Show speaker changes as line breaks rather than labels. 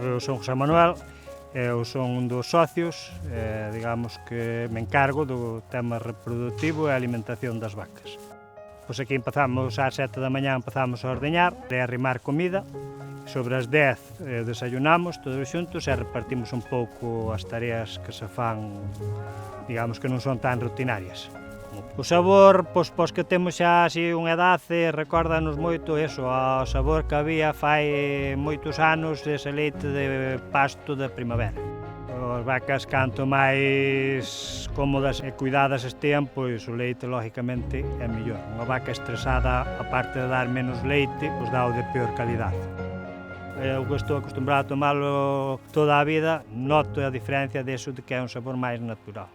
Eu son José Manuel, eu son un dos socios, digamos que me encargo do tema reproductivo e alimentación das vacas. Pois aquí empezamos ás 7 da mañá, empezamos a ordeñar e a arrimar comida. Sobre as 10 desayunamos todos xuntos e repartimos un pouco as tareas que se fan, digamos que non son tan rutinarias. O sabor, pois que temos xa así unha edade, recórdanos moito eso, ao sabor que había fai moitos anos ese leite de pasto de primavera. As vacas canto máis cómodas e cuidadas estean, pois o leite lógicamente é mellor. Unha vaca estresada, aparte de dar menos leite, pois dá o de peor calidade. Eu que estou acostumbrado a tomalo toda a vida, noto a diferencia deso de que é un sabor máis natural.